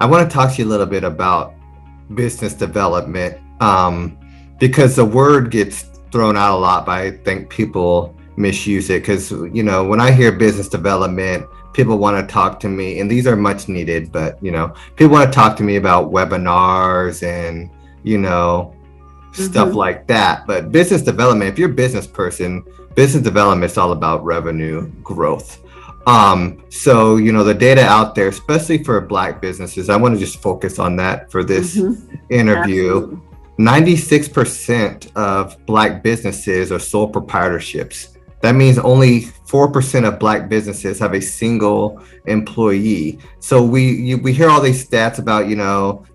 I want to talk to you a little bit about business development, because the word gets thrown out a lot, but I think people misuse it because, when I hear business development, people want to talk to me, and these are much needed, but, people want to talk to me about webinars and, stuff like that. But business development, if you're a business person, business development is all about revenue growth. So, the data out there, especially for Black businesses, I want to just focus on that for this interview. Absolutely. 96% of Black businesses are sole proprietorships. That means only 4% of Black businesses have a single employee. So we hear all these stats about,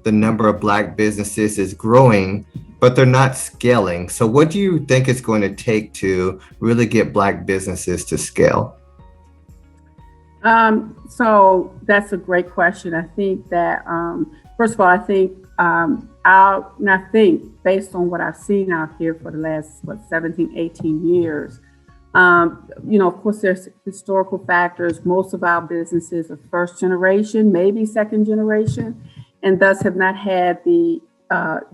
the number of Black businesses is growing, but they're not scaling. So what do you think it's going to take to really get Black businesses to scale? So that's a great question. I think that, first of all, I think based on what I've seen out here for the last, 17, 18 years, of course, there's historical factors. Most of our businesses are first generation, maybe second generation, and thus have not had the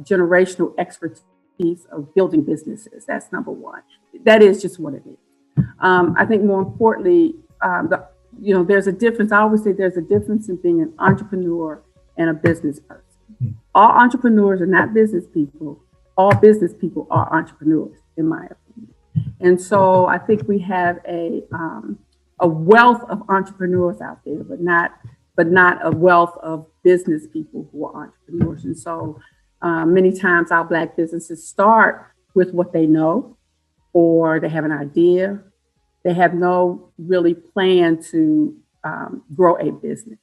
generational expertise of building businesses. That's number one. That is just what it is. I think more importantly, there's a difference. I always say there's a difference in being an entrepreneur and a business person. All entrepreneurs are not business people. All business people are entrepreneurs, in my opinion. And so I think we have a wealth of entrepreneurs out there, but not a wealth of business people who are entrepreneurs. And so many times our Black businesses start with what they know, or they have an idea. They have no really plan to grow a business.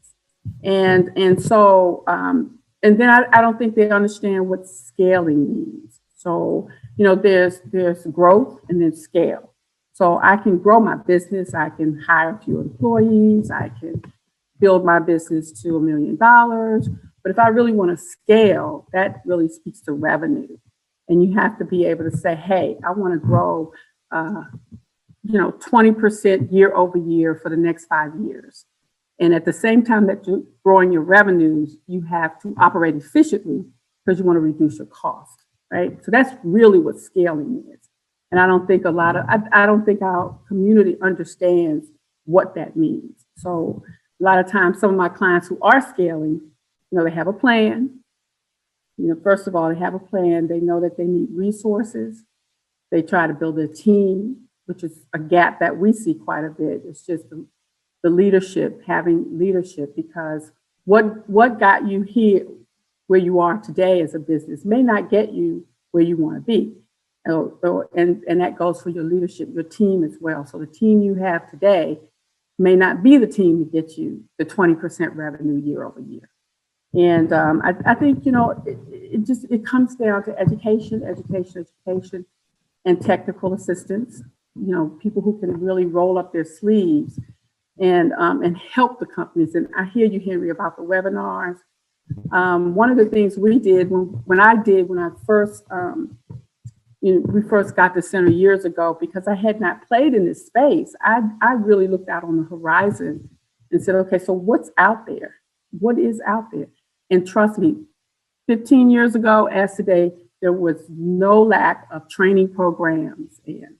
And then I don't think they understand what scaling means. So, there's growth and then scale. So I can grow my business. I can hire a few employees. I can build my business to $1 million. But if I really want to scale, that really speaks to revenue. And you have to be able to say, hey, I want to grow 20% year over year for the next 5 years. And at the same time that you're growing your revenues, you have to operate efficiently because you want to reduce your cost, right? So that's really what scaling is. And I don't think I don't think our community understands what that means. So a lot of times, some of my clients who are scaling, they have a plan. First of all, they have a plan. They know that they need resources. They try to build a team, which is a gap that we see quite a bit. It's just the leadership, having leadership, because what got you here where you are today as a business may not get you where you want to be. And that goes for your leadership, your team as well. So the team you have today may not be the team to get you the 20% revenue year over year. And I think, it comes down to education, and technical assistance. People who can really roll up their sleeves and help the companies. And I hear you, Henry, about the webinars. One of the things we did when I first, we first got the center years ago, because I had not played in this space. I really looked out on the horizon and said, okay, so what's out there? What is out there? And trust me, 15 years ago, as today, there was no lack of training programs and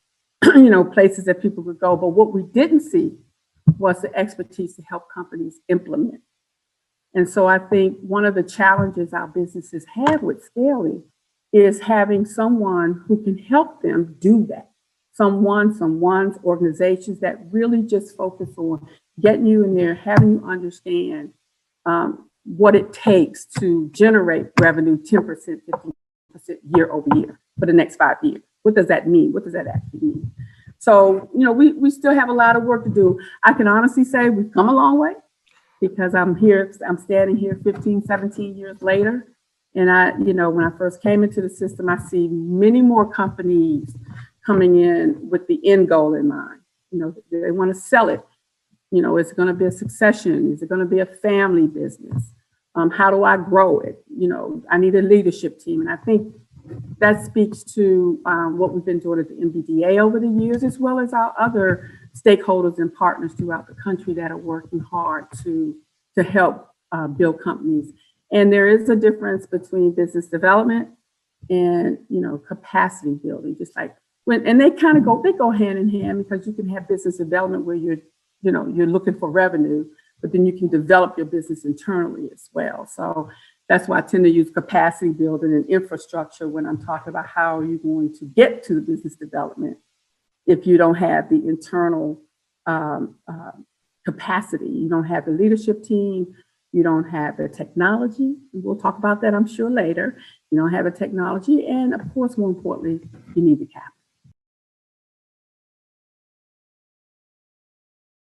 places that people could go. But what we didn't see was the expertise to help companies implement. And so I think one of the challenges our businesses have with scaling is having someone who can help them do that. Someone's organizations that really just focus on getting you in there, having you understand what it takes to generate revenue 10%, 15% year over year for the next 5 years. What does that mean? What does that actually mean? So, we still have a lot of work to do. I can honestly say we've come a long way, because I'm standing here 15, 17 years later. And when I first came into the system, I see many more companies coming in with the end goal in mind. They want to sell it. Is it going to be a succession? Is it going to be a family business? How do I grow it? I need a leadership team. And I think that speaks to what we've been doing at the MBDA over the years, as well as our other stakeholders and partners throughout the country that are working hard to help build companies. And there is a difference between business development and, capacity building, just like and they kind of go hand in hand, because you can have business development where you're looking for revenue, but then you can develop your business internally as well. So that's why I tend to use capacity building and infrastructure when I'm talking about how you're going to get to the business development if you don't have the internal capacity. You don't have the leadership team. You don't have the technology. We'll talk about that, I'm sure, later. You don't have the technology. And of course, more importantly, you need the capital.